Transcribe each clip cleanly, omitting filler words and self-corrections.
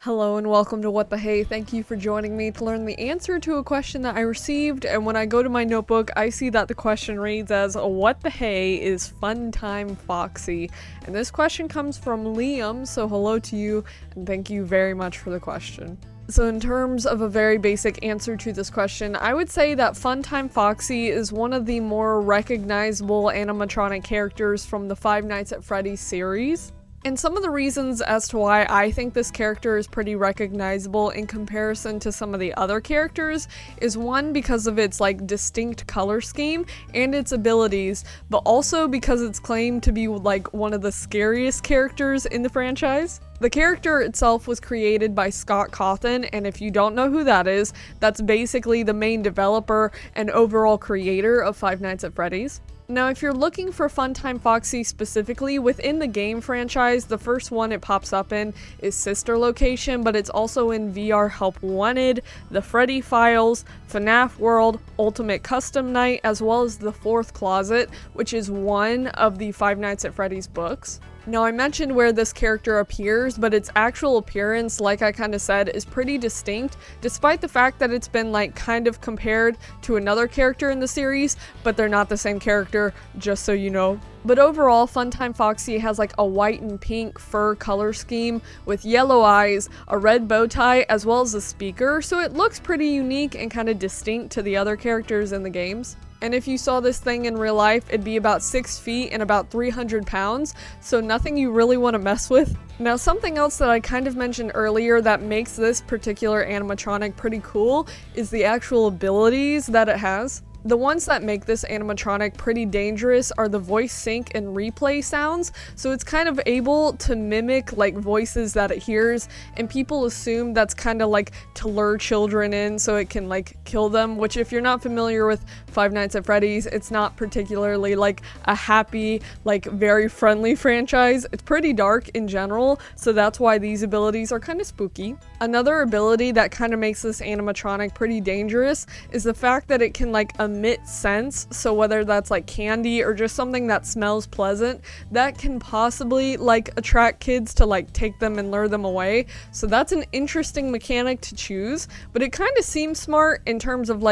Hello and welcome to What the Hey. Thank you for joining me to learn the answer to a question that I received, and when I go to my notebook, I see that the question reads as, what the hey is Funtime Foxy? And this question comes from Liam, so hello to you, and thank you very much for the question. So in terms of a very basic answer to this question, I would say that Funtime Foxy is one of the more recognizable animatronic characters from the Five Nights at Freddy's series. And some of the reasons as to why I think this character is pretty recognizable in comparison to some of the other characters is one, because of its distinct color scheme and its abilities, but also because it's claimed to be one of the scariest characters in the franchise. The character itself was created by Scott Cawthon, and if you don't know who that is, that's basically the main developer and overall creator of Five Nights at Freddy's. Now, if you're looking for Funtime Foxy specifically within the game franchise, the first one it pops up in is Sister Location, but it's also in VR Help Wanted, The Freddy Files, FNAF World, Ultimate Custom Night, as well as The Fourth Closet, which is one of the Five Nights at Freddy's books. Now, I mentioned where this character appears, but its actual appearance, like I kind of said, is pretty distinct, despite the fact that it's been kind of compared to another character in the series, but they're not the same character, just so you know. But overall, Funtime Foxy has a white and pink fur color scheme with yellow eyes, a red bow tie, as well as a speaker, so it looks pretty unique and kind of distinct to the other characters in the games. And if you saw this thing in real life, it'd be about 6 feet and about 300 pounds, so nothing you really want to mess with. Now, something else that I kind of mentioned earlier that makes this particular animatronic pretty cool is the actual abilities that it has. The ones that make this animatronic pretty dangerous are the voice sync and replay sounds, so it's kind of able to mimic voices that it hears, and people assume that's kind of to lure children in so it can kill them, which if you're not familiar with Five Nights at Freddy's, it's not particularly a happy, very friendly franchise. It's pretty dark in general, so that's why these abilities are kind of spooky. Another ability that kind of makes this animatronic pretty dangerous is the fact that it can emit scents, so whether that's candy or just something that smells pleasant, that can possibly attract kids to take them and lure them away. So that's an interesting mechanic to choose, but it kind of seems smart in terms of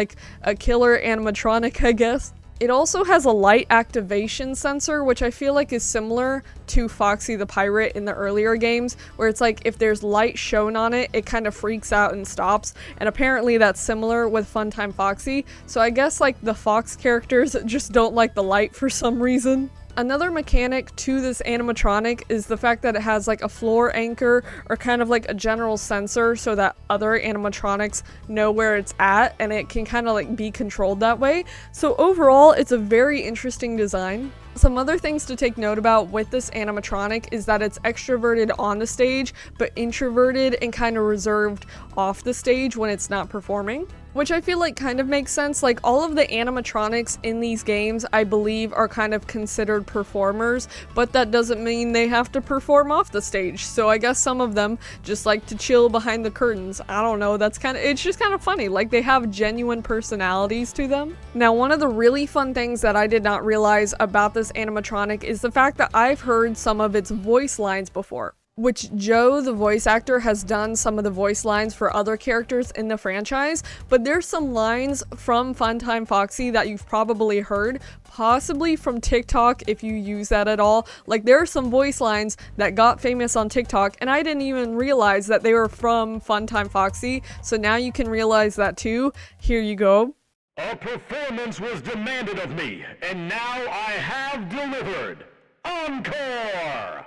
a killer animatronic, I guess. It also has a light activation sensor, which I feel is similar to Foxy the Pirate in the earlier games, where it's if there's light shown on it, it kind of freaks out and stops, and apparently that's similar with Funtime Foxy, so I guess the Fox characters just don't like the light for some reason. Another mechanic to this animatronic is the fact that it has a floor anchor or kind of a general sensor so that other animatronics know where it's at, and it can kind of be controlled that way. So overall, it's a very interesting design. Some other things to take note about with this animatronic is that it's extroverted on the stage, but introverted and kind of reserved off the stage when it's not performing. Which I feel kind of makes sense. All of the animatronics in these games, I believe, are kind of considered performers, but that doesn't mean they have to perform off the stage. So I guess some of them just like to chill behind the curtains. I don't know, it's just kind of funny. They have genuine personalities to them. Now, one of the really fun things that I did not realize about this animatronic is the fact that I've heard some of its voice lines before. Which Joe, the voice actor, has done some of the voice lines for other characters in the franchise, but there's some lines from Funtime Foxy that you've probably heard, possibly from TikTok if you use that at all. There are some voice lines that got famous on TikTok, and I didn't even realize that they were from Funtime Foxy, so now you can realize that too. Here you go. A performance was demanded of me, and now I have delivered. Encore!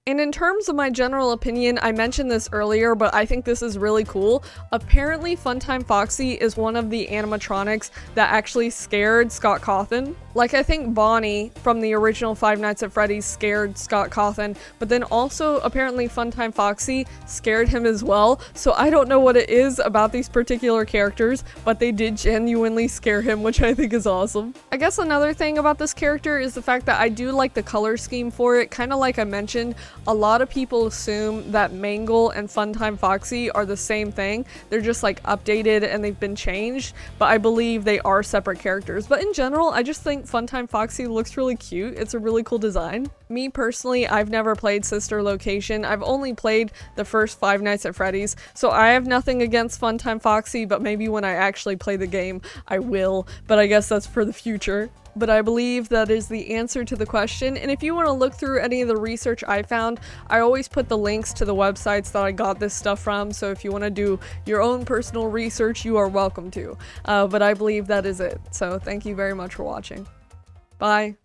And in terms of my general opinion, I mentioned this earlier, but I think this is really cool. Apparently, Funtime Foxy is one of the animatronics that actually scared Scott Cawthon. I think Bonnie from the original Five Nights at Freddy's scared Scott Cawthon, but then also apparently Funtime Foxy scared him as well. So I don't know what it is about these particular characters, but they did genuinely scare him, which I think is awesome. I guess another thing about this character is the fact that I do like the color scheme for it. Kind of like I mentioned, a lot of people assume that Mangle and Funtime Foxy are the same thing. They're just updated and they've been changed, but I believe they are separate characters. But in general, I just think think Funtime Foxy looks really cute. It's a really cool design. Me personally, I've never played Sister Location. I've only played the first Five Nights at Freddy's, so I have nothing against Funtime Foxy, but maybe when I actually play the game, I will. But I guess that's for the future. But I believe that is the answer to the question, and if you want to look through any of the research I found, I always put the links to the websites that I got this stuff from, so if you want to do your own personal research, you are welcome to. But I believe that is it, so thank you very much for watching. Bye.